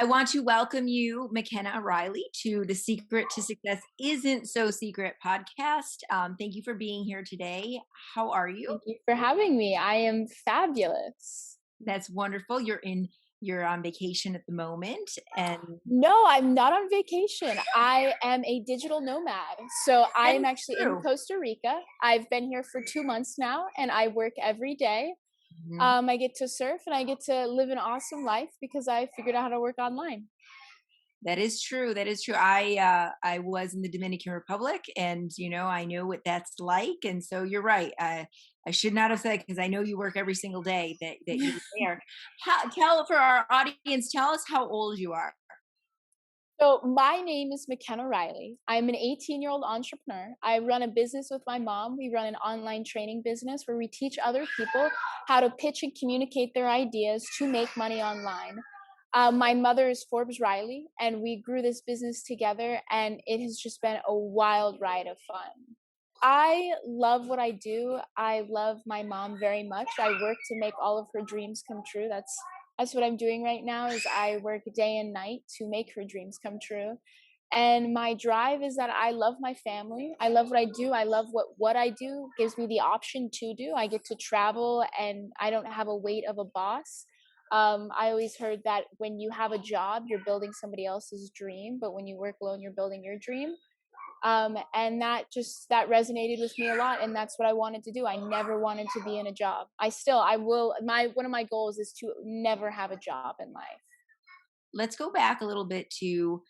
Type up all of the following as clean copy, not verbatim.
I want to welcome you, Makenna Riley, to the Secret to Success Isn't So Secret podcast. Thank you for being here today. How are you? Thank you for having me. I am fabulous. That's wonderful. You're on vacation at the moment, and No, I'm not on vacation. I am a digital nomad. So I that am is actually in true. Costa Rica. I've been here for 2 months now and I work every day. Mhm. I get to surf and I get to live an awesome life because I figured out how to work online. That is true. That is true. I was in the Dominican Republic, and I know what that's like. And so you're right. I should not have said, because I know you work every single day that you're there. Tell for our audience. Tell us how old you are. So my name is Makenna Riley. I'm an 18-year-old entrepreneur. I run a business with my mom. We run an online training business where we teach other people how to pitch and communicate their ideas to make money online. My mother is Forbes Riley, and we grew this business together, and it has just been a wild ride of fun. I love what I do. I love my mom very much. I work to make all of her dreams come true. That's what I'm doing right now is I work day and night to make her dreams come true. And my drive is that I love my family. I love what I do. I love what I do gives me the option to do. I get to travel and I don't have a weight of a boss. I always heard that when you have a job, you're building somebody else's dream, but when you work alone, you're building your dream. And that resonated with me a lot, and that's what I wanted to do. I never wanted to be in a job. I will my one of my goals is to never have a job in life. Let's go back a little bit to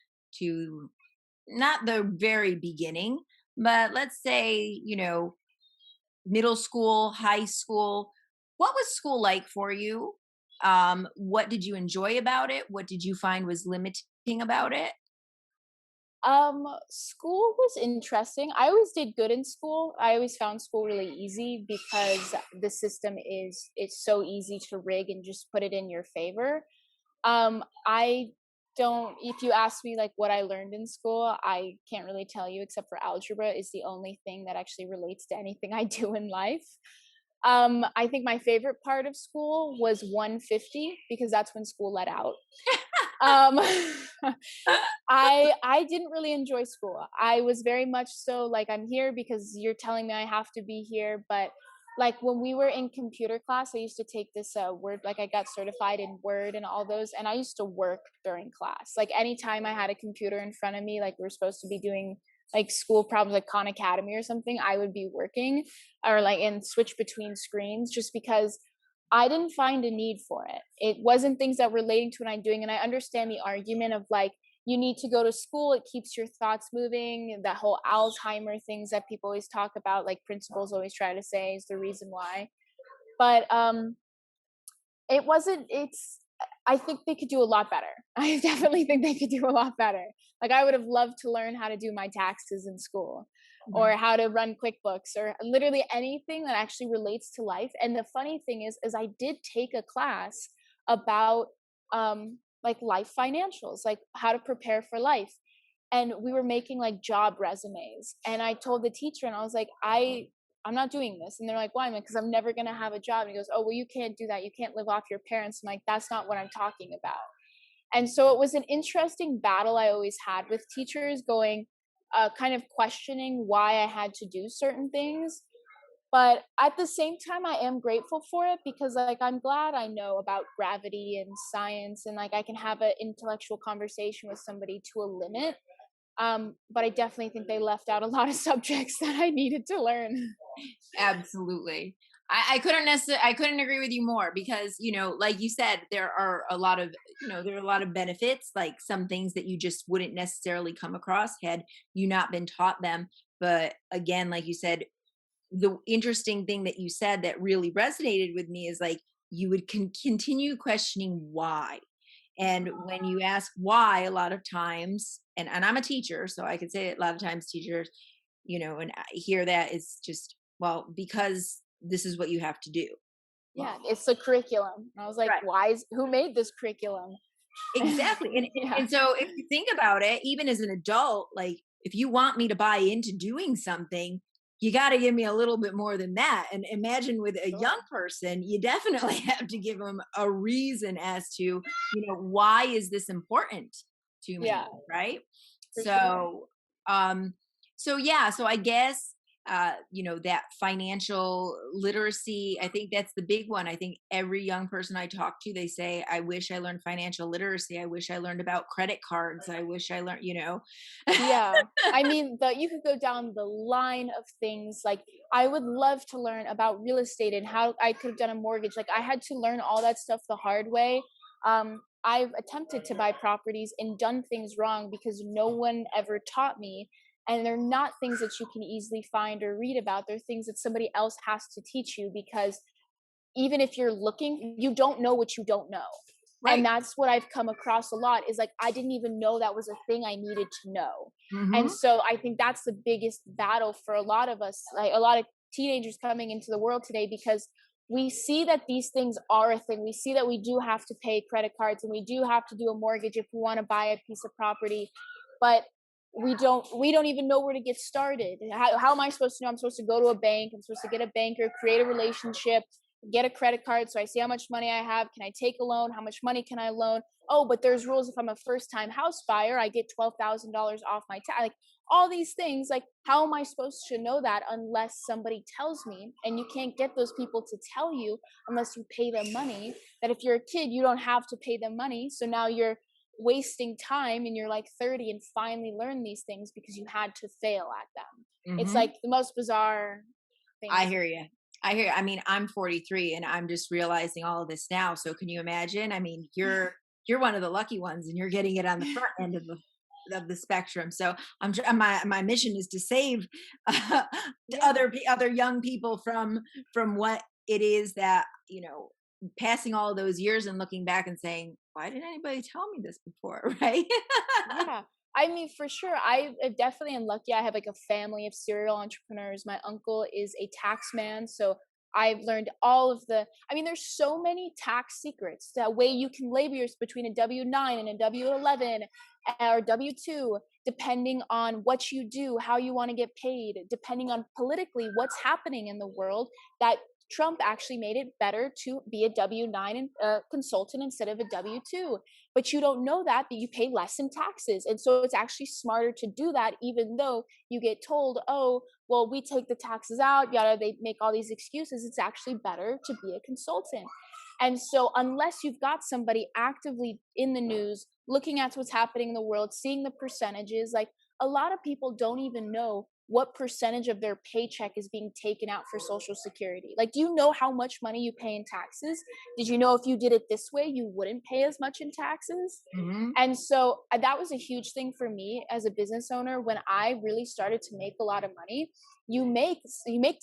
not the very beginning, but let's say middle school, high school. What was school like for you? What did you enjoy about it? What did you find was limiting about it? School was interesting. I always did good in school. I always found school really easy because the system is it's so easy to rig and just put it in your favor. I don't if you ask me like what I learned in school, I can't really tell you except for algebra is the only thing that actually relates to anything I do in life. I think my favorite part of school was 150 because that's when school let out. Um, I didn't really enjoy school. I was very much so like I'm here because you're telling me I have to be here, but like when we were in computer class, I used to take this word like I got certified in Word and all those and I used to work during class. Like anytime I had a computer in front of me like we're supposed to be doing like school problems like Khan Academy or something, I would be working or like and switch between screens just because I didn't find a need for it. It wasn't things that were relating to what I'm doing. And I understand the argument of like, you need to go to school. It keeps your thoughts moving. That whole Alzheimer things that people always talk about, like principals always try to say is the reason why. But it wasn't, it's, I think they could do a lot better. I definitely think they could do a lot better. Like I would have loved to learn how to do my taxes in school or Mhm. how to run QuickBooks or literally anything that actually relates to life. And the funny thing is I did take a class about like life financials, like how to prepare for life. And we were making like job resumes. And I told the teacher and I was like, I'm not doing this. And they're like, why? I'm like, because I'm never going to have a job. And he goes, oh, well, you can't do that. You can't live off your parents. I'm like, that's not what I'm talking about. And so it was an interesting battle I always had with teachers going, kind of questioning why I had to do certain things. But at the same time, I am grateful for it because like I'm glad I know about gravity and science and like I can have an intellectual conversation with somebody to a limit. But I definitely think they left out a lot of subjects that I needed to learn. Absolutely. I couldn't agree with you more because, like you said, there are a lot of, there are a lot of benefits, like some things that you just wouldn't necessarily come across had you not been taught them. But again, like you said, the interesting thing that you said that really resonated with me is like you would continue questioning why. And when you ask why, a lot of times, and I'm a teacher, so I could say a lot of times teachers, and I hear that is just, well, because this is what you have to do. Yeah, Well, it's the curriculum. And I was like, right. who made this curriculum? Exactly. And Yeah. and so if you think about it, even as an adult, like if you want me to buy into doing something, you got to give me a little bit more than that. And imagine with a young Sure. person, you definitely have to give them a reason as to, why is this important to me, Yeah, right? for sure. So, um, so yeah, so I guess, that financial literacy, I think that's the big one. I think every young person I talk to, they say, I wish I learned financial literacy. I wish I learned about credit cards. I wish I learned. Yeah. I mean, you could go down the line of things. Like, I would love to learn about real estate and how I could have done a mortgage. Like, I had to learn all that stuff the hard way. I've attempted to buy properties and done things wrong because no one ever taught me. And they're not things that you can easily find or read about. They're things that somebody else has to teach you, because even if you're looking, you don't know what you don't know. And Right. that's what I've come across a lot, is like, I didn't even know that was a thing I needed to know. And Hmm. so I think that's the biggest battle for a lot of us, like a lot of teenagers coming into the world today, because we see that these things are a thing. We see that we do have to pay credit cards and we do have to do a mortgage if we want to buy a piece of property, but we don't even know where to get started. How am I supposed to know? I'm supposed to go to a bank, I'm supposed to get a banker, create a relationship, get a credit card so I see how much money I have. Can I take a loan? How much money can I loan? Oh, but there's rules. If I'm a first time house buyer, I get $12,000 off my tax. Like, all these things, like, how am I supposed to know that unless somebody tells me? And you can't get those people to tell you unless you pay them money. That if you're a kid, you don't have to pay them money. So now you're wasting time and you're like 30 and finally learn these things because you had to fail at them. It's Hmm. like the most bizarre I things. hear you. I hear. I mean, I'm 43 and I'm just realizing all of this now. So can you imagine? I mean, you're one of the lucky ones, and you're getting it on the front end of the spectrum. So my mission is to save Yeah. other young people from what it is that, passing all those years and looking back and saying, why didn't anybody tell me this before, right? Yeah. I mean, for sure. I definitely am lucky. I have like a family of serial entrepreneurs. My uncle is a tax man. So I've learned all of I mean, there's so many tax secrets. That way you can label yours between a W-9 and a W-11 or W-2, depending on what you do, how you want to get paid, depending on politically what's happening in the world. That Trump actually made it better to be a W-9 consultant instead of a W-2, but you don't know that you pay less in taxes. And so it's actually smarter to do that, even though you get told, oh, well, we take the taxes out, yada, they make all these excuses. It's actually better to be a consultant. And so, unless you've got somebody actively in the news, looking at what's happening in the world, seeing the percentages, like, a lot of people don't even know what percentage of their paycheck is being taken out for Social Security. Like, do you know how much money you pay in taxes? Did you know if you did it this way, you wouldn't pay as much in taxes? Hmm. And so that was a huge thing for me as a business owner when I really started to make a lot of money. You make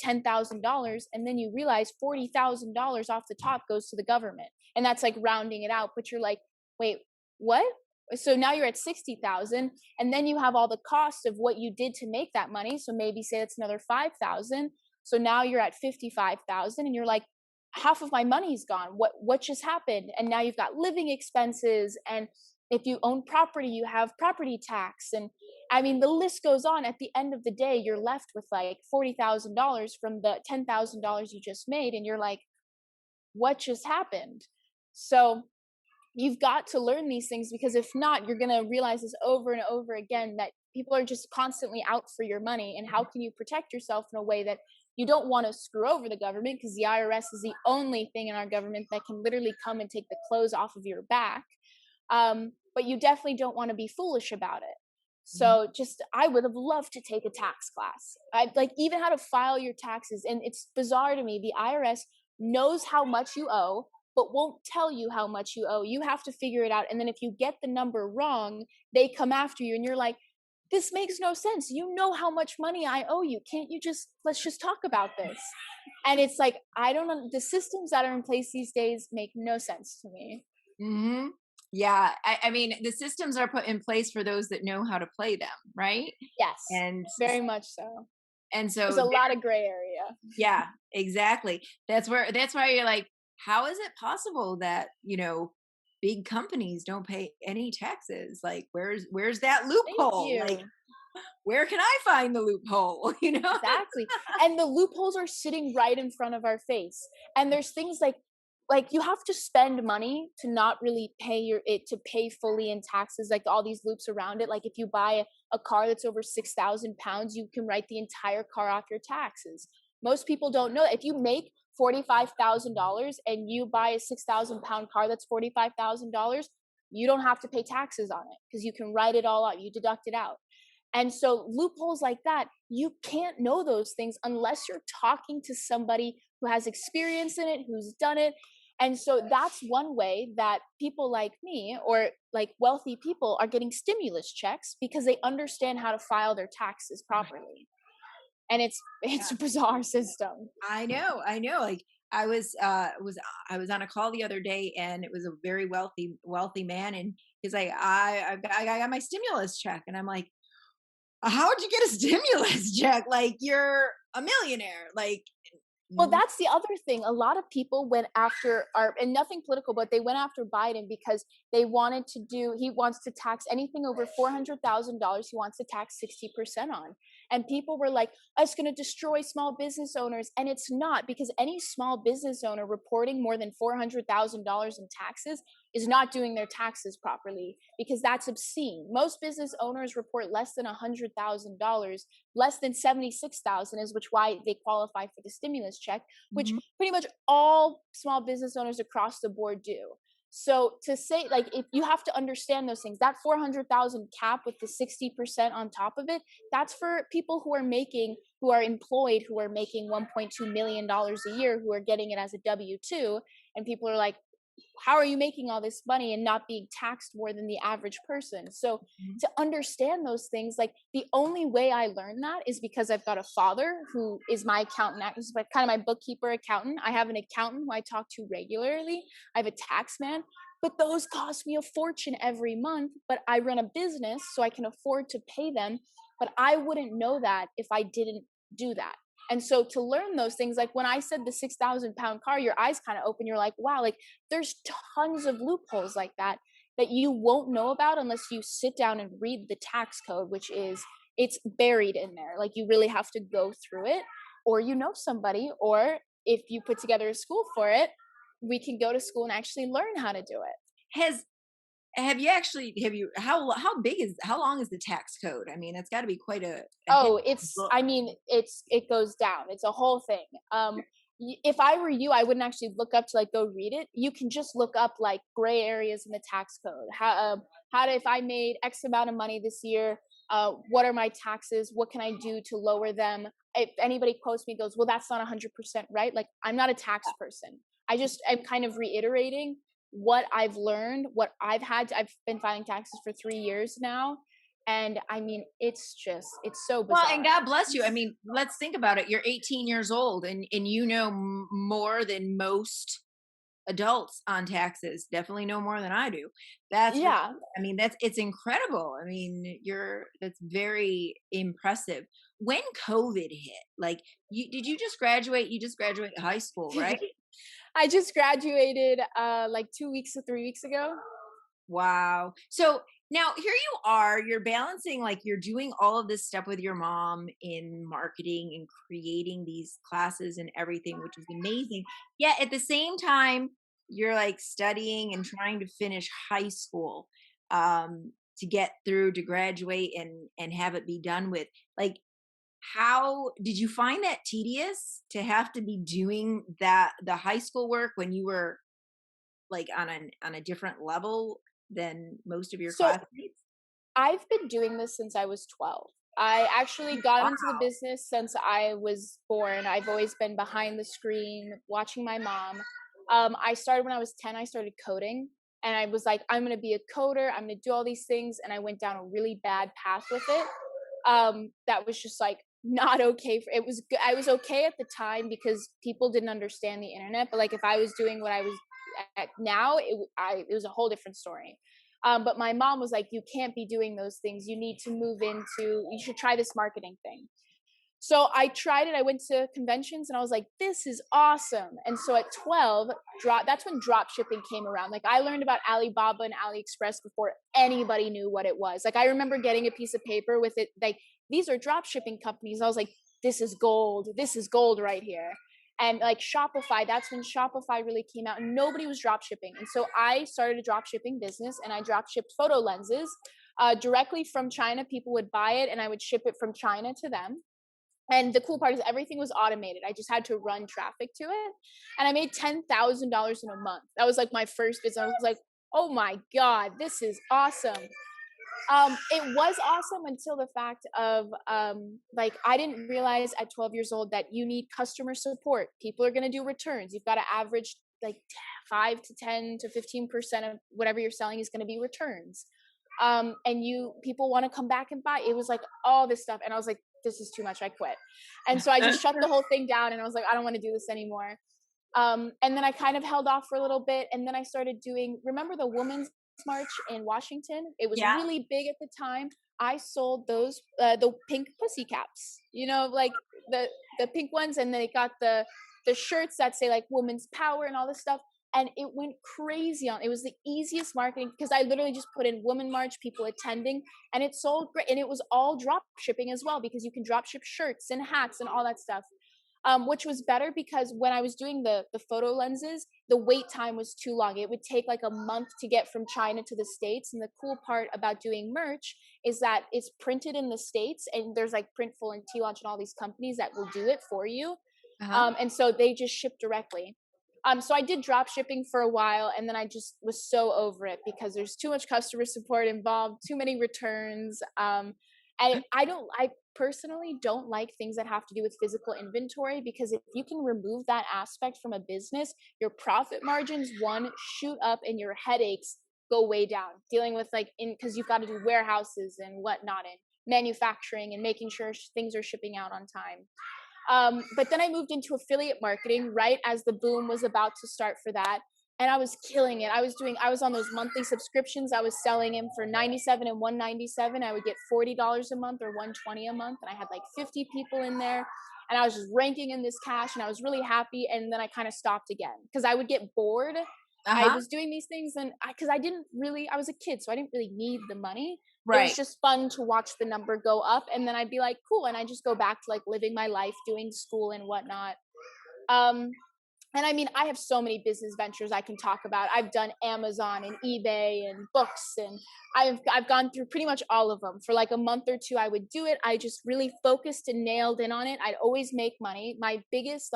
$10,000 and then you realize $40,000 off the top goes to the government. And that's like rounding it out, but you're like, "Wait, what?" So now you're at 60,000, and then you have all the cost of what you did to make that money. So maybe say it's another 5,000. So now you're at 55,000 and you're like, half of my money's gone. What just happened? And now you've got living expenses, and if you own property, you have property tax, and I mean the list goes on. At the end of the day, you're left with like $40,000 from the $10,000 you just made, and you're like, what just happened? So you've got to learn these things, because if not, you're going to realize this over and over again, that people are just constantly out for your money. And how can you protect yourself in a way that you don't want to screw over the government, because the IRS is the only thing in our government that can literally come and take the clothes off of your back. But you definitely don't want to be foolish about it. So just, I would have loved to take a tax class. I like even how to file your taxes. And it's bizarre to me. The IRS knows how much you owe, but won't tell you how much you owe. You have to figure it out. And then if you get the number wrong, they come after you and you're like, this makes no sense. You know how much money I owe you. Can't you just, let's just talk about this? And it's like, I don't know. The systems that are in place these days make no sense to me. Hmm. Yeah, I mean, the systems are put in place for those that know how to play them, right? Yes, And very much so. and There's so a lot of gray area. yeah, exactly. That's why you're like, how is it possible that, big companies don't pay any taxes? Like, where's that Thank loophole? Like, you. Where can I find the loophole? Exactly. And the loopholes are sitting right in front of our face. And there's things like you have to spend money to not really pay your it to pay fully in taxes, like all these loops around it. Like if you buy a car that's over 6,000 pounds, you can write the entire car off your taxes. Most people don't know that. If you make $45,000 and you buy a 6,000 pound car that's $45,000, you don't have to pay taxes on it because you can write it all out. You deduct it out. And so loopholes like that, you can't know those things unless you're talking to somebody who has experience in it, who's done it. And so that's one way that people like me or like wealthy people are getting stimulus checks because they understand how to file their taxes properly. And it's Yeah. a bizarre system. I know. Like I was on a call the other day, and it was a very wealthy man, and he's like, I got my stimulus check, and I'm like, how'd you get a stimulus check? Like you're a millionaire. Like, Well, mm, that's the other thing. A lot of people went after our, and nothing political, but they went after Biden because they wanted to do, he wants to tax anything over $400,000. He wants to tax 60% on. And people were like, it's going to destroy small business owners. And it's not, because any small business owner reporting more than $400,000 in taxes is not doing their taxes properly because that's obscene. Most business owners report less than $100,000, less than 76,000 is which why they qualify for the stimulus check, which mhm. pretty much all small business owners across the board do. So to say, like, if you have to understand those things, that 400,000 cap with the 60% on top of it, that's for people who are making, who are employed, who are making $1.2 million a year, who are getting it as a W-2. And people are like, how are you making all this money and not being taxed more than the average person? So Mhm. to understand those things, like the only way I learned that is because I've got a father who is my accountant, who's like kind of my bookkeeper accountant. I have an accountant who I talk to regularly. I have a tax man, but those cost me a fortune every month. But I run a business, so I can afford to pay them. But I wouldn't know that if I didn't do that. And so to learn those things, like when I said the 6,000 pound car, your eyes kind of open. You're like, wow, like there's tons of loopholes like that that you won't know about unless you sit down and read the tax code, which is, it's buried in there. Like you really have to go through it, or you know somebody, or if you put together a school for it, we can go to school and actually learn how to do it. Has have you actually have you how big is how long is the tax code? I mean, it's got to be quite a heavy Oh, it's, book. I mean, it goes down. It's a whole thing. If I were you, I wouldn't actually look up to like go read it. You can just look up like gray areas in the tax code. How to, if I made X amount of money this year, what are my taxes? What can I do to lower them? If anybody quotes me, goes, well, that's not 100% right. Like I'm not a tax person. I just am kind of reiterating what I've learned, what I've had. I've been filing taxes for 3 years now, and I mean, it's just, it's so Well, and bizarre. God bless you. I mean, let's think about it. You're 18 years old, and you know more than most adults on taxes. Definitely know more than I do. That's for Yeah. sure. I mean, that's it's incredible. I mean, you're that's very impressive. When COVID hit, like you did you just graduate? You just graduated high school, right? I just graduated like 2 weeks or 3 weeks ago. Wow. So now here you are, you're balancing, like you're doing all of this stuff with your mom in marketing and creating these classes and everything, which is amazing. Yet at the same time, you're like studying and trying to finish high school to get through to graduate and have it be done with. Like how did you find that tedious to have to be doing that the high school work when you were like on a different level than most of your So classmates? I've been doing this since I was 12. I actually got into the Wow. business since I was born. I've always been behind the screen watching my mom. I started when I was 10, I started coding. And I was like, I'm going to be a coder. I'm going to do all these things. And I went down a really bad path with it. That was just like not okay. For, it was good. I was okay at the time because people didn't understand the internet. But like if I was doing what I was at now, it was a whole different story. But my mom was like, you can't be doing those things. You need to move into, you should try this marketing thing. So I tried it. I went to conventions and I was like, this is awesome. And so at 12, that's when drop shipping came around. Like I learned about Alibaba and AliExpress before anybody knew what it was. Like I remember getting a piece of paper with it, like, these are drop shipping companies. I was like, this is gold. This is gold right here. And like Shopify, that's when Shopify really came out and nobody was drop shipping. And so I started a drop shipping business and I drop shipped photo lenses directly from China. People would buy it and I would ship it from China to them. And the cool part is everything was automated. I just had to run traffic to it. And I made $10,000 in a month. That was like my first business. I was like, oh my God, this is awesome. It was awesome until the fact of like I didn't realize at 12 years old that you need customer support. People are going to do returns. You've got to average like 5 to 10 to 15% of whatever you're selling is going to be returns. And people want to come back and buy. It was like all this stuff, and I was like, this is too much. I quit. And so I just shut the whole thing down, and I was like, I don't want to do this anymore. And then I kind of held off for a little bit, and then I started doing. Remember the Women's March in Washington? It was Yeah. really big at the time. I sold those the pink pussy caps, like the pink ones, and then it got the shirts that say like women's power and all this stuff. And it went crazy it was the easiest marketing because I literally just put in Women March, people attending, and it sold great. And it was all drop shipping as well because you can drop ship shirts and hats and all that stuff. Which was better because when I was doing the photo lenses, the wait time was too long. It would take like a month to get from China to the States. And the cool part about doing merch is that it's printed in the States, and there's like Printful and T-Launch and all these companies that will do it for you. Uh-huh. And so they just ship directly. So I did drop shipping for a while, and then I just was so over it because there's too much customer support involved, too many returns. And I personally don't like things that have to do with physical inventory because if you can remove that aspect from a business, your profit margins, one, shoot up and your headaches go way down. Dealing with because you've got to do warehouses and whatnot and manufacturing and making sure things are shipping out on time. But then I moved into affiliate marketing right as the boom was about to start for that. And I was killing it. I was on those monthly subscriptions. I was selling them for 97 and 197. I would get $40 a month or 120 a month. And I had like 50 people in there. And I was just ranking in this cash and I was really happy. And then I kind of stopped again because I would get bored. I Uh-huh. was doing these things and because I was a kid, so I didn't really need the money. It was Right. just fun to watch the number go up. And then I'd be like, cool. And I just go back to like living my life, doing school and whatnot. Um, and I mean, I have so many business ventures I can talk about. I've done Amazon and eBay and books, and I've gone through pretty much all of them. For like a month or two, I would do it. I just really focused and nailed in on it. I'd always make money. My biggest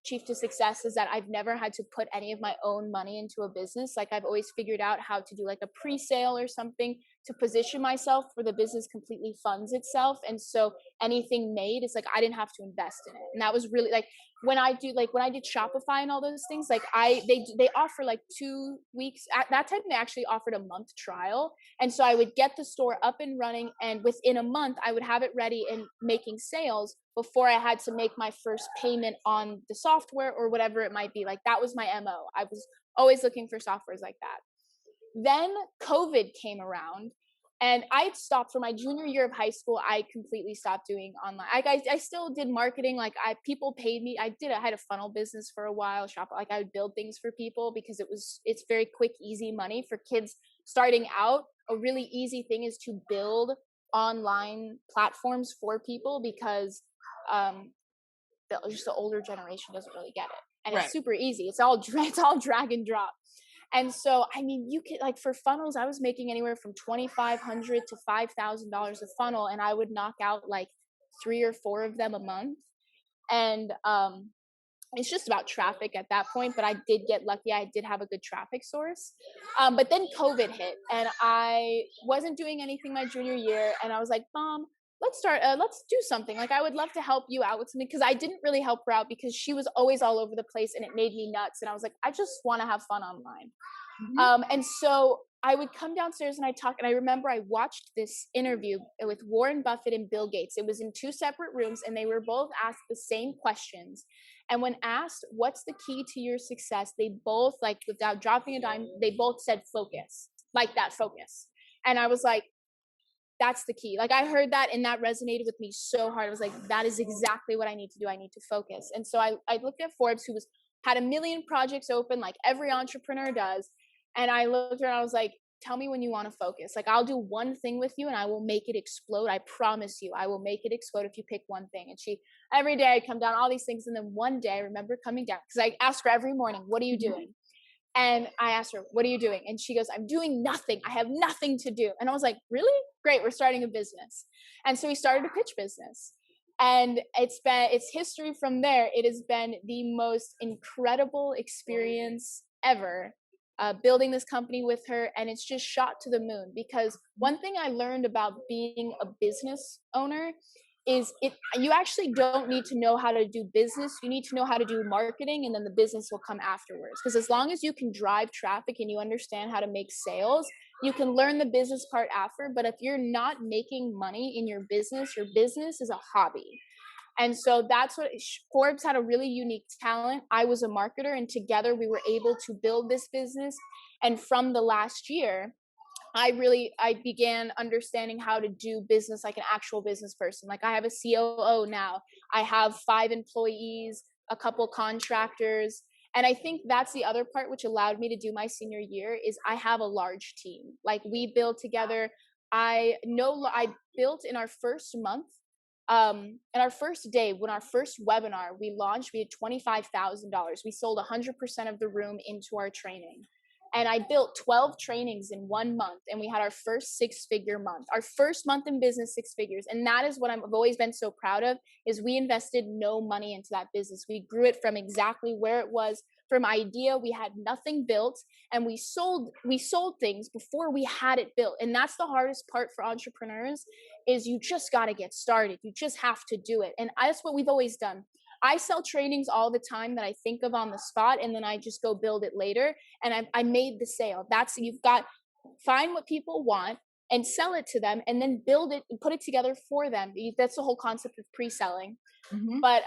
chief to success is that I've never had to put any of my own money into a business. Like I've always figured out how to do like a pre-sale or something to position myself where the business completely funds itself. And so anything made, it's like I didn't have to invest in it. And that was really like when I did Shopify and all those things, like they offer like 2 weeks. At that time they actually offered a month trial. And so I would get the store up and running, and within a month I would have it ready and making sales before I had to make my first payment on the software or whatever it might be. Like that was my MO. I was always looking for softwares like that. Then COVID came around, and I had stopped for my junior year of high school. I completely stopped doing online. I still did marketing. Like people paid me. I had a funnel business for a while. Like I would build things for people because it's very quick, easy money for kids starting out. A really easy thing is to build online platforms for people because just the older generation doesn't really get it, and it's Right. super easy. It's all drag and drop. And so, I mean, you could like for funnels, I was making anywhere from $2,500 to $5,000 a funnel, and I would knock out like 3 or 4 of them a month. And it's just about traffic at that point. But I did get lucky; I did have a good traffic source. But then COVID hit, and I wasn't doing anything my junior year, and I was like, Mom, let's do something. Like I would love to help you out with something because I didn't really help her out because she was always all over the place and it made me nuts. And I was like, I just want to have fun online. Mhm. And so I would come downstairs and I talk, and I remember I watched this interview with Warren Buffett and Bill Gates. It was in 2 separate rooms, and they were both asked the same questions. And when asked, what's the key to your success? They both, like, without dropping a dime, they both said focus, like that focus. And I was like, that's the key. Like I heard that and that resonated with me so hard. I was like, that is exactly what I need to do. I need to focus. And so I looked at Forbes, who was had a million projects open, like every entrepreneur does. And I looked at her and I was like, tell me when you want to focus. Like I'll do one thing with you and I will make it explode. I promise you, I will make it explode if you pick one thing. And she, every day I'd come down, all these things. And then one day I remember coming down because I asked her every morning, what are you doing? And I asked her, what are you doing? And she goes, I'm doing nothing. I have nothing to do. And I was like, really? Great. We're starting a business. And so we started a pitch business. And it's history from there. It has been the most incredible experience ever, building this company with her. And it's just shot to the moon because one thing I learned about being a business owner is you actually don't need to know how to do business. You need to know how to do marketing, and then the business will come afterwards. Because as long as you can drive traffic and you understand how to make sales, you can learn the business part after. But if you're not making money in your business is a hobby. And so that's what Forbes had, a really unique talent. I was a marketer, and together we were able to build this business. And from the last year, I began understanding how to do business like an actual business person. Like I have a COO now. I have 5 employees, a couple contractors. And I think that's the other part which allowed me to do my senior year is I have a large team. Like we build together. I built in our first month, in our first day, when our first webinar we launched, we had $25,000. We sold 100% of the room into our training. And I built 12 trainings in 1 month, and we had our first 6-figure month. Our first month in business, 6 figures. And that is what I've always been so proud of, is we invested no money into that business. We grew it from exactly where it was, from idea. We had nothing built, and we sold things before we had it built. And that's the hardest part for entrepreneurs, is you just got to get started. You just have to do it. And that's what we've always done. I sell trainings all the time that I think of on the spot, and then I just go build it later. And I made the sale. You've got, find what people want and sell it to them, and then build it and put it together for them. That's the whole concept of pre-selling. Mm-hmm. But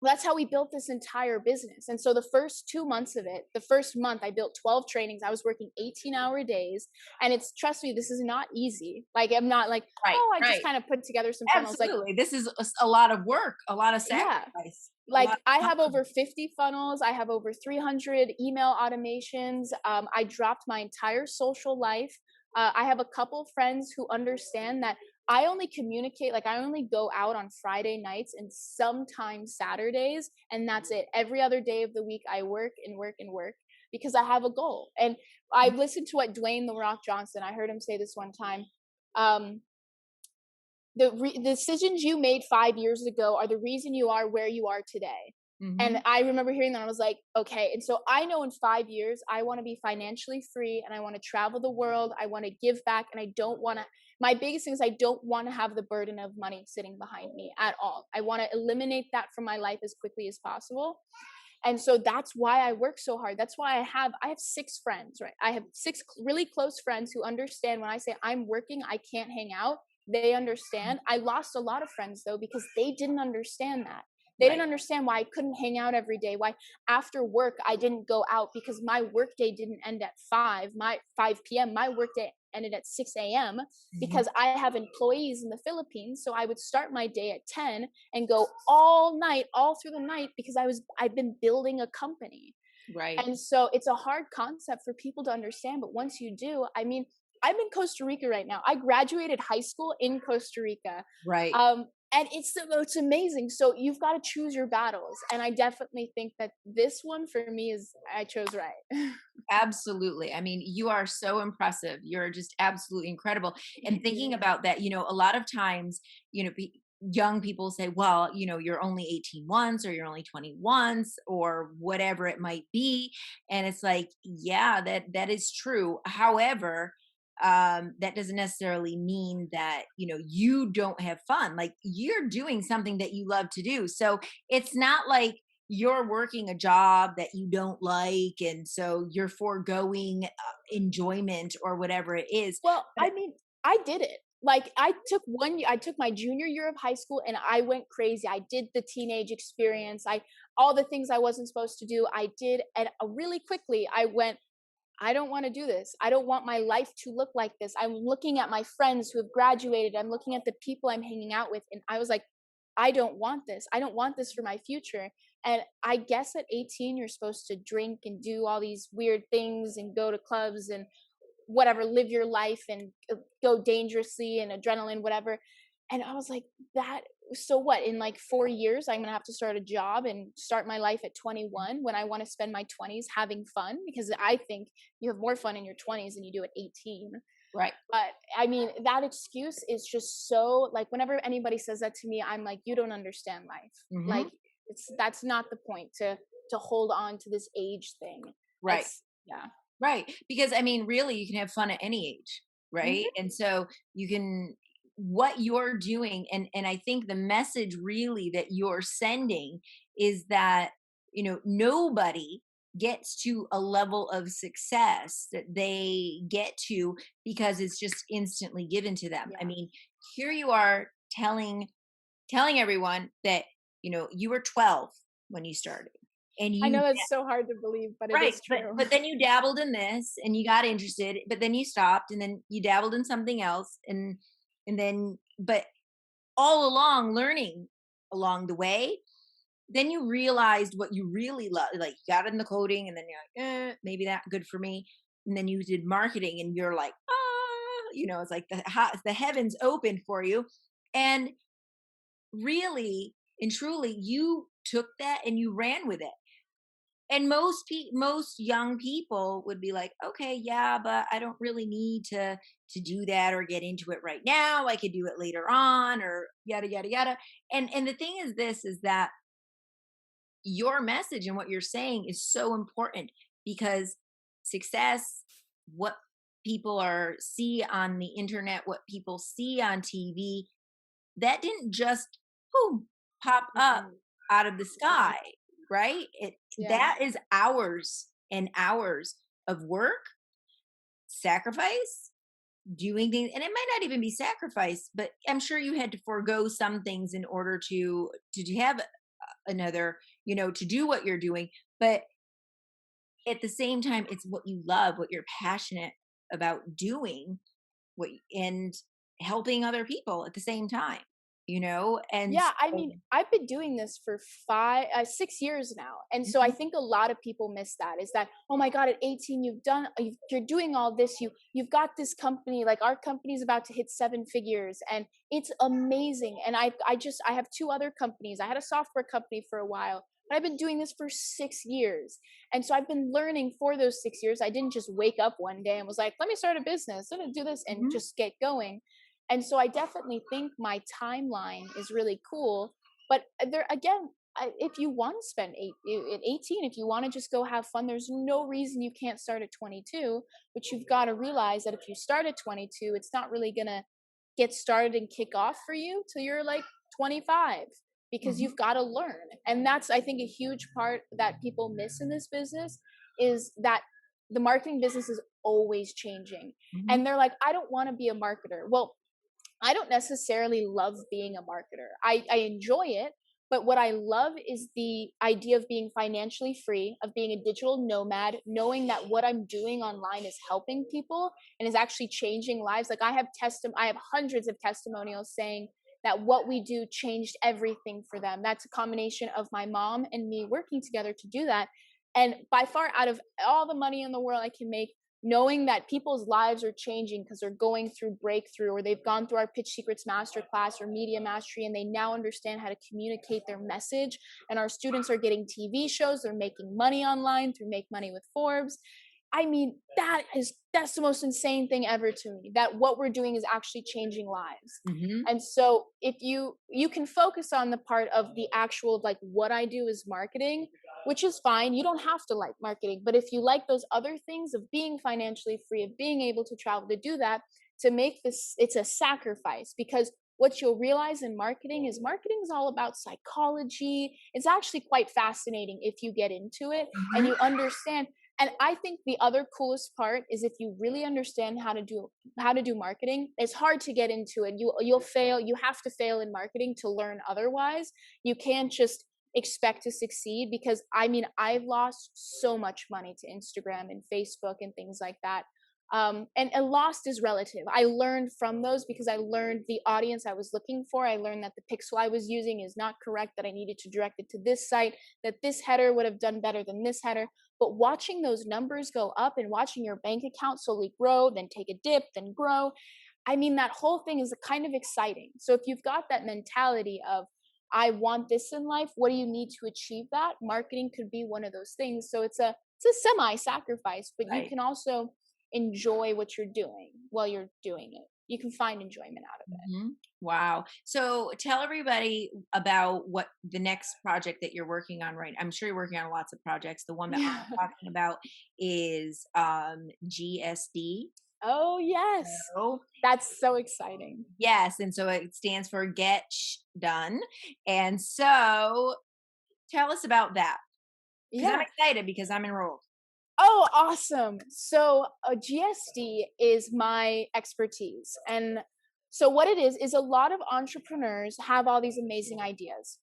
that's how we built this entire business. And so the first 2 months of it, the first month I built 12 trainings. I was working 18-hour days. And trust me, this is not easy. Like I'm not like, Right, oh, I just right. kind of put together some funnels. Like, Absolutely. This is a lot of work, a lot of yeah, sacrifice, a like lot I of have time. over 50 funnels. I have over 300 email automations. I dropped my entire social life. I have a couple friends who understand that I only communicate, like I only go out on Friday nights and sometimes Saturdays, and that's it. Every other day of the week, I work and work and work because I have a goal. And I've listened to what Dwayne The Rock Johnson, I heard him say this one time. The decisions you made 5 years ago are the reason you are where you are today. Mm-hmm. And I remember hearing that. I was like, okay. And so I know in 5 years, I want to be financially free, and I want to travel the world. I want to give back. And I don't want to, my biggest thing is I don't want to have the burden of money sitting behind me at all. I want to eliminate that from my life as quickly as possible. And so that's why I work so hard. That's why I have 6 friends, right? I have 6 really close friends who understand when I say I'm working, I can't hang out. They understand. I lost a lot of friends though, because they didn't understand that. They didn't Right. understand why I couldn't hang out every day, why after work I didn't go out, because my workday didn't end at 5 p.m. My workday ended at 6 a.m. Mm-hmm. because I have employees in the Philippines. So I would start my day at 10 and go all night, all through the night, because I've been building a company. Right. And so it's a hard concept for people to understand. But once you do, I mean, I'm in Costa Rica right now. I graduated high school in Costa Rica. Right. And it's amazing. So you've got to choose your battles. And I definitely think that this one for me is, I chose right. Absolutely. I mean, you are so impressive. You're just absolutely incredible. And Thank thinking you. about that, a lot of times, young people say, well, you're only 18 once, or you're only 20 once, or whatever it might be. And it's like, yeah, that is true. However, that doesn't necessarily mean that, you don't have fun. Like you're doing something that you love to do. So it's not like you're working a job that you don't like, and so you're foregoing enjoyment or whatever it is. Well, But I mean, I did it. Like I took my junior year of high school and I went crazy. I did the teenage experience. All the things I wasn't supposed to do, I did. And really quickly, I don't want to do this. I don't want my life to look like this. I'm looking at my friends who have graduated. I'm looking at the people I'm hanging out with. And I was like, I don't want this. I don't want this for my future. And I guess at 18, you're supposed to drink and do all these weird things and go to clubs and whatever, live your life and go dangerously and adrenaline, whatever. And I was like, that, so what? In like 4 years, I'm going to have to start a job and start my life at 21 when I want to spend my 20s having fun, because I think you have more fun in your 20s than you do at 18. Right. But I mean, that excuse is just so like, whenever anybody says that to me, I'm like, you don't understand life. Hmm. Like, that's not the point to hold on to this age thing. Right. That's, yeah. Right. Because I mean, really, you can have fun at any age, right? Hmm. And so you can, what you're doing, and I think the message really that you're sending is that, nobody gets to a level of success that they get to because it's just instantly given to them. I Yeah. mean, here you are telling everyone that, you were 12 when you started, and I you know that's so hard to believe, but it right, is but true. but then you dabbled in this and you got interested, but then you stopped and then you dabbled in something else, and then but all along learning along the way, then you realized what you really love. Like you got in the coding and then you're like, maybe that good for me. And then you did marketing and you're like, it's like the heavens opened for you. And really and truly you took that and you ran with it. And most young people would be like, okay, yeah, but I don't really need to do that or get into it right now. I could do it later on, or yada yada yada. And the thing is, this is that your message and what you're saying is so important, because success, what people are see on the internet, what people see on TV, that didn't just boom pop up Mm-mm. out of the Yeah. sky, right? Yeah. That is hours and hours of work, sacrifice, doing things, and it might not even be sacrifice, but I'm sure you had to forego some things in order to have another, to do what you're doing. But at the same time, it's what you love, what you're passionate about doing, and helping other people at the same time, and Yeah, I so. mean, I've been doing this for 6 years now. And so I Mhm, think a lot of people miss that, is that, oh my God, at 18, you're doing all this. You've got this company, like our company's about to hit 7 figures and it's amazing. And I have two other companies. I had a software company for a while, but I've been doing this for 6 years. And so I've been learning for those 6 years. I didn't just wake up one day and was like, let me start a business, let me do this and mhm, just get going. And so I definitely think my timeline is really cool. But there again, if you want to spend at 18, if you want to just go have fun, there's no reason you can't start at 22. But you've got to realize that if you start at 22, it's not really going to get started and kick off for you till you're like 25, because mhm, you've got to learn. And that's, I think, a huge part that people miss in this business, is that the marketing business is always changing. mhm, And they're like, I don't want to be a marketer. Well, I don't necessarily love being a marketer. I enjoy it, but what I love is the idea of being financially free, of being a digital nomad, knowing that what I'm doing online is helping people and is actually changing lives. Like I have hundreds of testimonials saying that what we do changed everything for them. That's a combination of my mom and me working together to do that. And by far, out of all the money in the world I can make, knowing that people's lives are changing because they're going through breakthrough, or they've gone through our Pitch Secrets Masterclass or Media Mastery, and they now understand how to communicate their message. And our students are getting TV shows, they're making money online through Make Money with Forbes. I mean, that's the most insane thing ever to me, that what we're doing is actually changing lives. mhm, And so if you can focus on the part of the actual, like, what I do is marketing, which is fine. You don't have to like marketing, but if you like those other things of being financially free, of being able to travel, to do that, to make this, it's a sacrifice, because what you'll realize in marketing is all about psychology. It's actually quite fascinating if you get into it and mhm, you understand. And I think the other coolest part is, if you really understand how to do marketing, it's hard to get into it. You'll fail. You have to fail in marketing to learn otherwise. You can't just expect to succeed, because I mean, I've lost so much money to Instagram and Facebook and things like that. And lost is relative. I learned from those because I learned the audience I was looking for. I learned that the pixel I was using is not correct, that I needed to direct it to this site, that this header would have done better than this header. But watching those numbers go up and watching your bank account slowly grow, then take a dip, then grow, I mean, that whole thing is kind of exciting. So if you've got that mentality of, I want this in life, what do you need to achieve that? Marketing could be one of those things. So it's a semi sacrifice, but you Right. can also enjoy what you're doing while you're doing it. You can find enjoyment out of it. Mhm. Wow. So tell everybody about what the next project that you're working on, right? I'm sure you're working on lots of projects. The one that Yeah. I'm talking about is GSD. Oh, yes. So, That's so exciting. yes, and so it stands for Get Done. And so tell us about that because I'm Yeah. excited because I'm enrolled. Oh, awesome. So, GSD is my expertise. And so, what it is a lot of entrepreneurs have all these amazing ideas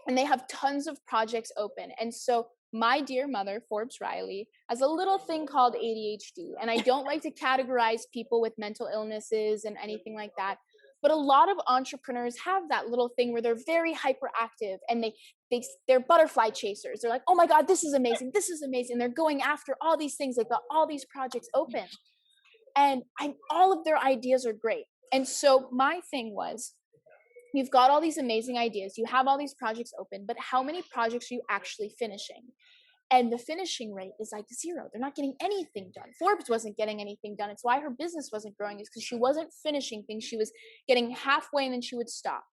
and they have tons of projects open. And so, my dear mother, Forbes Riley, has a little thing called ADHD. And I don't like to categorize people with mental illnesses and anything like that. But a lot of entrepreneurs have that little thing where they're very hyperactive and they're butterfly chasers. They're like, oh my God, this is amazing. This is amazing. They're going after all these things. They've got all these projects open. And all of their ideas are great. And so my thing was, you've got all these amazing ideas, you have all these projects open, but how many projects are you actually finishing? And the finishing rate is like zero. They're not getting anything done. Forbes wasn't getting anything done. It's why her business wasn't growing, is because she wasn't finishing things. She was getting halfway and then she would stop.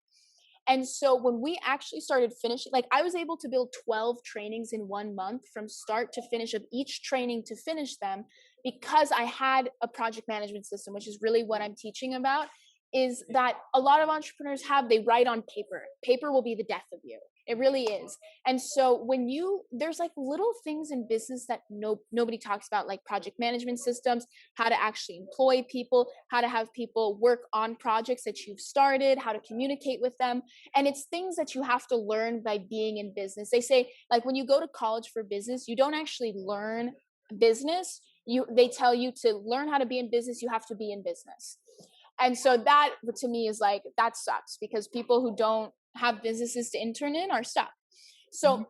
And so when we actually started finishing, like I was able to build 12 trainings in 1 month from start to finish, of each training to finish them, because I had a project management system, which is really what I'm teaching about. Is that a lot of entrepreneurs have, they write on paper. Paper will be the death of you. It really is. And so there's like little things in business that nobody talks about, like project management systems, how to actually employ people, how to have people work on projects that you've started, how to communicate with them. And it's things that you have to learn by being in business. They say, like, when you go to college for business, you don't actually learn business. They tell you to learn how to be in business, you have to be in business. And so that to me is like, that sucks, because people who don't have businesses to intern in are stuck. Mhm. So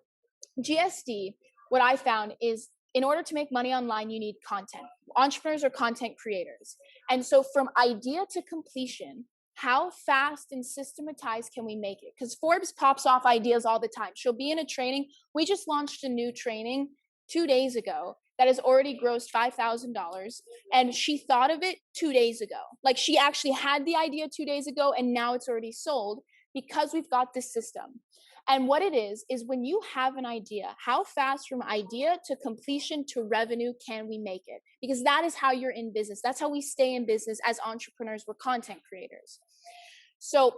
GSD, what I found is, in order to make money online, you need content. Entrepreneurs are content creators. And so from idea to completion, how fast and systematized can we make it? Because Forbes pops off ideas all the time. She'll be in a training. We just launched a new training 2 days ago that has already grossed $5,000. And she thought of it 2 days ago. Like, she actually had the idea 2 days ago and now it's already sold, because we've got this system. And what it is when you have an idea, how fast from idea to completion to revenue can we make it? Because that is how you're in business. That's how we stay in business as entrepreneurs. We're content creators. So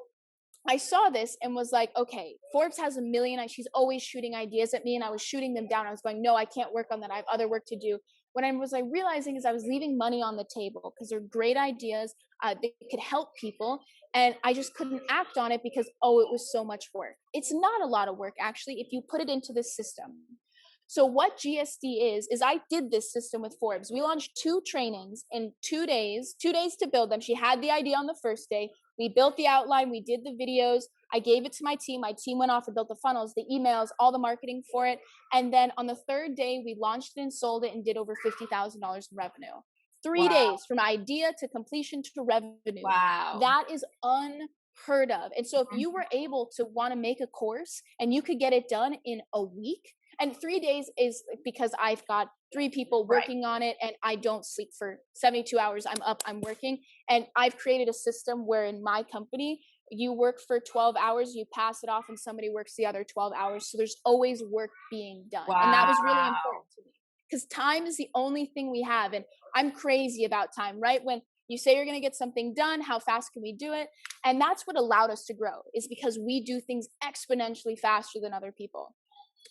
I saw this and was like, okay, Forbes has a million. She's always shooting ideas at me, and I was shooting them down. I was going, no, I can't work on that. I have other work to do. What I was like realizing is I was leaving money on the table, because they're great ideas. They could help people. And I just couldn't act on it because, oh, it was so much work. It's not a lot of work, actually, if you put it into this system. So what GSD is I did this system with Forbes. We launched 2 trainings in 2 days, 2 days to build them. She had the idea on the first day. We built the outline, we did the videos. I gave it to my team. My team went off and built the funnels, the emails, all the marketing for it. And then on the third day, we launched it and sold it and did over $50,000 in revenue. 3 days Wow. from idea to completion to revenue. Wow. That is unheard of. And so if you were able to want to make a course and you could get it done in a week, and 3 days is because I've got 3 people Right. working on it and I don't sleep for 72 hours. I'm up, I'm working. And I've created a system where in my company, you work for 12 hours, you pass it off, and somebody works the other 12 hours. So there's always work being done. And that was really Wow. important to me, because time is the only thing we have. And I'm crazy about time, right? When you say you're going to get something done, how fast can we do it? And that's what allowed us to grow, is because we do things exponentially faster than other people.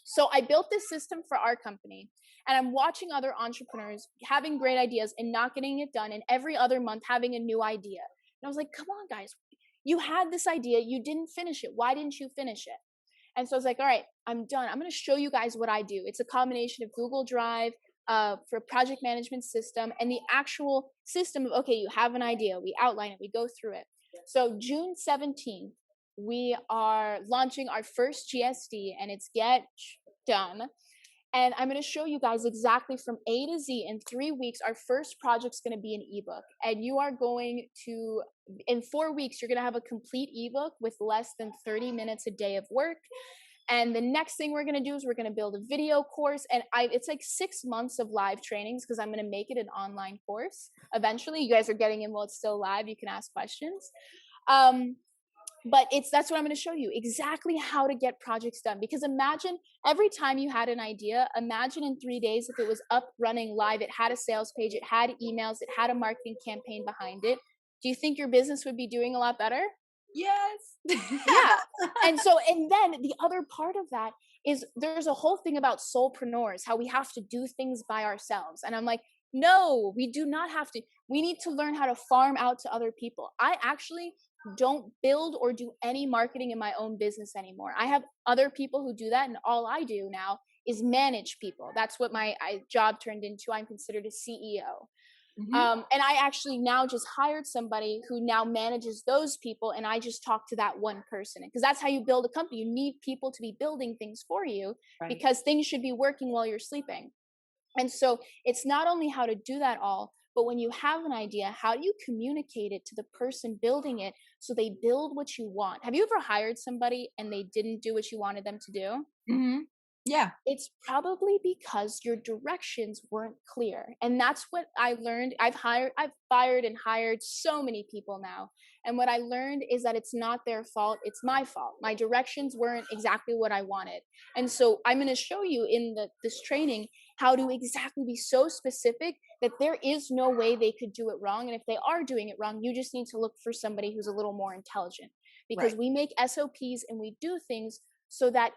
So I built this system for our company, and I'm watching other entrepreneurs having great ideas and not getting it done, and every other month having a new idea. And I was like, come on, guys, you had this idea, you didn't finish it. Why didn't you finish it? And so I was like, all right, I'm done. I'm going to show you guys what I do. It's a combination of Google Drive for project management system and the actual system of, okay, you have an idea, we outline it, we go through it. So June 17th, we are launching our first GSD, and it's Get Done. And I'm going to show you guys exactly from A to Z in 3 weeks. Our first project's going to be an ebook. And you are going to, in 4 weeks, you're going to have a complete ebook with less than 30 minutes a day of work. And the next thing we're going to do is we're going to build a video course. And it's like 6 months of live trainings because I'm going to make it an online course. Eventually, you guys are getting in while it's still live. You can ask questions. But that's what I'm going to show you, exactly how to get projects done. Because imagine every time you had an idea, imagine in 3 days if it was up, running, live, it had a sales page, it had emails, it had a marketing campaign behind it. Do you think your business would be doing a lot better? Yes. Yeah. And then the other part of that is there's a whole thing about soulpreneurs, how we have to do things by ourselves. And I'm like, no, we do not have to. We need to learn how to farm out to other people. I actually don't build or do any marketing in my own business anymore. I have other people who do that, and all I do now is manage people. That's what my job turned into. I'm considered a CEO. Mm-hmm. And I actually now just hired somebody who now manages those people, and I just talk to that one person, because that's how you build a company. You need people to be building things for you, Right. because things should be working while you're sleeping. And so it's not only how to do that all, but when you have an idea, how do you communicate it to the person building it so they build what you want? Have you ever hired somebody and they didn't do what you wanted them to do? Mm-hmm. Yeah. It's probably because your directions weren't clear. And that's what I learned. I've fired and hired so many people now. And what I learned is that it's not their fault, it's my fault. My directions weren't exactly what I wanted. And so I'm going to show you in this training how to exactly be so specific that there is no way they could do it wrong. And if they are doing it wrong, you just need to look for somebody who's a little more intelligent, because Right. we make SOPs and we do things so that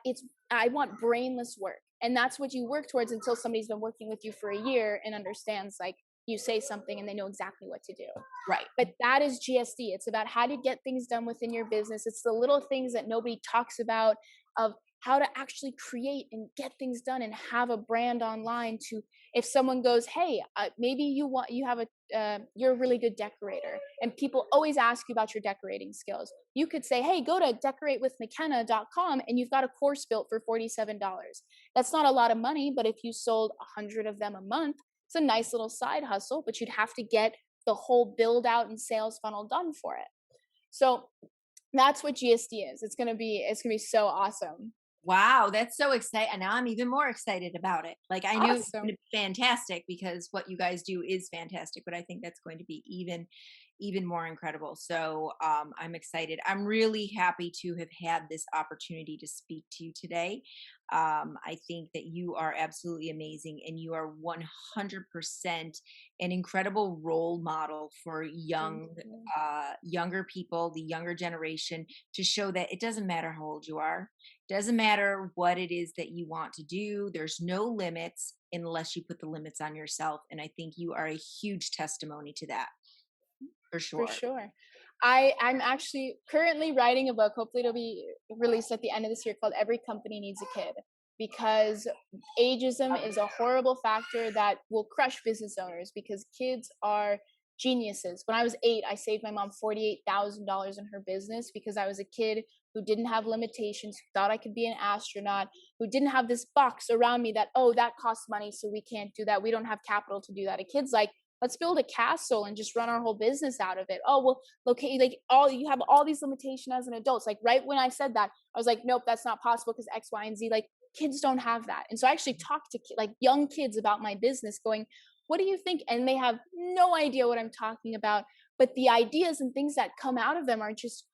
I want brainless work. And that's what you work towards until somebody's been working with you for a year and understands, like, you say something and they know exactly what to do. Right. But that is GSD. It's about how to get things done within your business. It's the little things that nobody talks about, of how to actually create and get things done and have a brand online. To, if someone goes, hey, maybe you're a really good decorator, and people always ask you about your decorating skills. You could say, hey, go to decoratewithmakenna.com and you've got a course built for $47. That's not a lot of money, but if you sold 100 of them a month, it's a nice little side hustle, but you'd have to get the whole build out and sales funnel done for it. So that's what GSD is. It's gonna be so awesome. Wow, that's so exciting. Now I'm even more excited about it. Like, I knew it was going Awesome. to be fantastic because what you guys do is fantastic, but I think that's going to be even more incredible. So I'm excited. I'm really happy to have had this opportunity to speak to you today. I think that you are absolutely amazing, and you are 100% an incredible role model for Thank you. younger people, the younger generation, to show that it doesn't matter how old you are. Doesn't matter what it is that you want to do. There's no limits unless you put the limits on yourself. And I think you are a huge testimony to that, for For sure. sure. I'm actually currently writing a book. Hopefully it'll be released at the end of this year, called Every Company Needs a Kid. Because ageism is a horrible factor that will crush business owners, because kids are geniuses. When I was 8, I saved my mom $48,000 in her business because I was a kid who didn't have limitations, who thought I could be an astronaut, who didn't have this box around me that, oh, that costs money, so we can't do that. We don't have capital to do that. A kid's like, let's build a castle and just run our whole business out of it. Oh, well, okay, like, all you have all these limitations as an adult. It's like, right when I said that, I was like, nope, that's not possible because X, Y, and Z. Like, kids don't have that. And so I actually talked to like young kids about my business, going, what do you think? And they have no idea what I'm talking about. But the ideas and things that come out of them are just,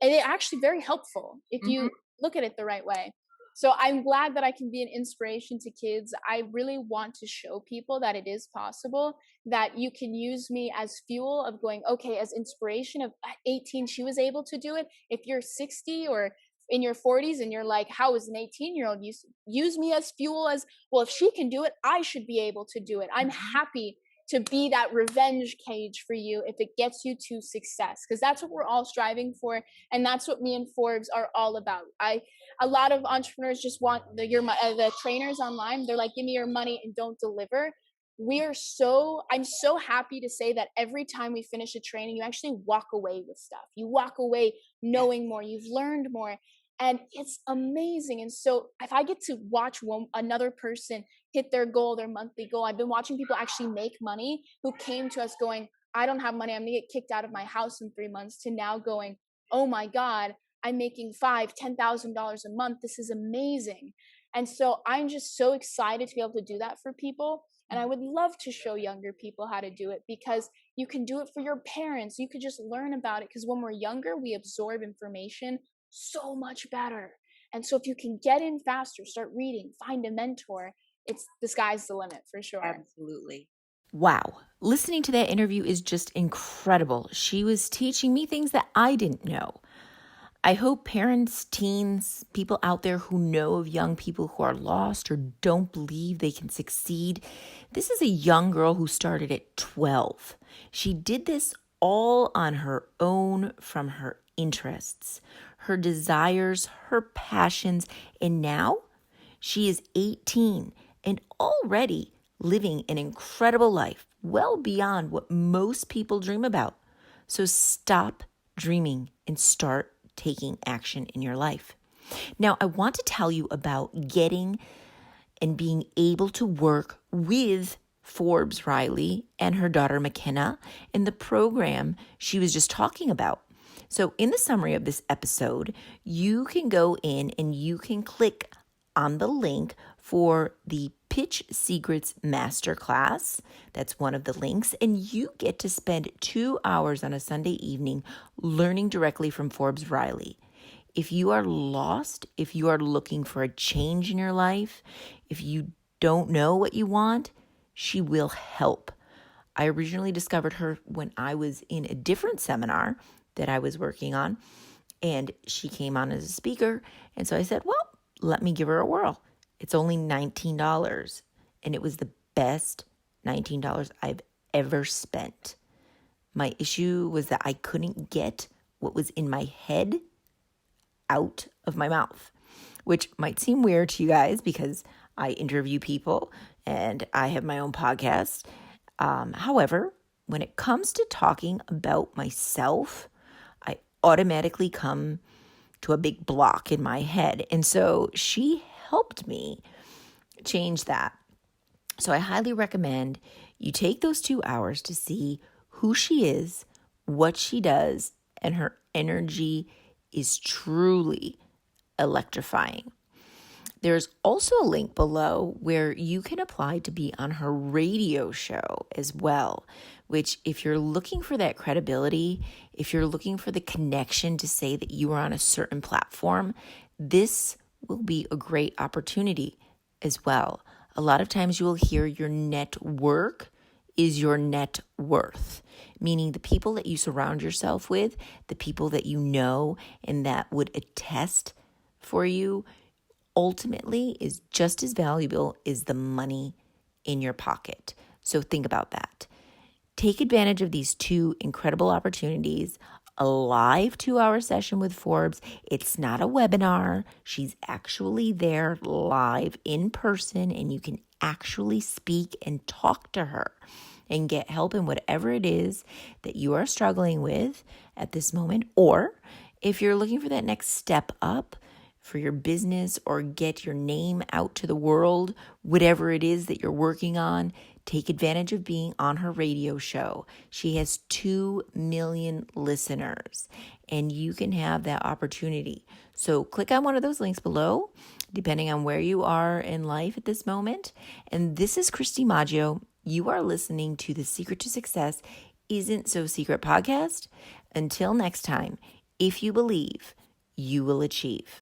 and they're actually very helpful if Mhm. you look at it the right way. So I'm glad that I can be an inspiration to kids. I really want to show people that it is possible, that you can use me as fuel of going, okay, as inspiration of, at 18, she was able to do it. If you're 60 or in your 40s and you're like, how is an 18-year-old? Use me as fuel, as, well, if she can do it, I should be able to do it. I'm Mhm. happy to be that revenge cage for you if it gets you to success, because that's what we're all striving for, and that's what me and Forbes are all about. A lot of entrepreneurs just want the trainers online. They're like, give me your money and don't deliver. I'm so happy to say that every time we finish a training, you actually walk away with stuff. You walk away knowing more, you've learned more, and it's amazing. And so if I get to watch another person hit their goal, their monthly goal, I've been watching people actually make money who came to us going, I don't have money, I'm gonna get kicked out of my house in 3 months, to now going, oh my God, I'm making $5,000-$10,000 a month, this is amazing. And so I'm just so excited to be able to do that for people. And I would love to show younger people how to do it, because you can do it for your parents. You could just learn about it, because when we're younger, we absorb information so much better. And so if you can get in faster, start reading, find a mentor, it's the sky's the limit for sure. Absolutely. Wow. Listening to that interview is just incredible. She was teaching me things that I didn't know. I hope parents, teens, people out there who know of young people who are lost or don't believe they can succeed. This is a young girl who started at 12. She did this all on her own from her interests, her desires, her passions, and now she is 18 and already living an incredible life, well beyond what most people dream about. So stop dreaming and start taking action in your life. Now, I want to tell you about getting and being able to work with Forbes Riley and her daughter Makenna in the program she was just talking about. So in the summary of this episode, you can go in and you can click on the link for the Pitch Secrets Masterclass. That's one of the links. And you get to spend 2 hours on a Sunday evening learning directly from Forbes Riley. If you are lost, if you are looking for a change in your life, if you don't know what you want, she will help. I originally discovered her when I was in a different seminar that I was working on, and she came on as a speaker. And so I said, well, let me give her a whirl. It's only $19, and it was the best $19 I've ever spent. My issue was that I couldn't get what was in my head out of my mouth, which might seem weird to you guys because I interview people and I have my own podcast. However, when it comes to talking about myself, I automatically come to a big block in my head. And so she helped me change that. So I highly recommend you take those 2 hours to see who she is, what she does, and her energy is truly electrifying. There's also a link below where you can apply to be on her radio show as well, which if you're looking for that credibility, if you're looking for the connection to say that you are on a certain platform, this will be a great opportunity as well. A lot of times you will hear your network is your net worth, meaning the people that you surround yourself with, the people that you know and that would attest for you, ultimately is just as valuable as the money in your pocket. So think about that. Take advantage of these 2 incredible opportunities. A live 2-hour session with Forbes. It's not a webinar. She's actually there live in person, and you can actually speak and talk to her and get help in whatever it is that you are struggling with at this moment. Or if you're looking for that next step up for your business or get your name out to the world, whatever it is that you're working on, take advantage of being on her radio show. She has 2 million listeners, and you can have that opportunity. So click on one of those links below, depending on where you are in life at this moment. And this is Christy Maggio. You are listening to the Secret to Success Isn't So Secret podcast. Until next time, if you believe, you will achieve.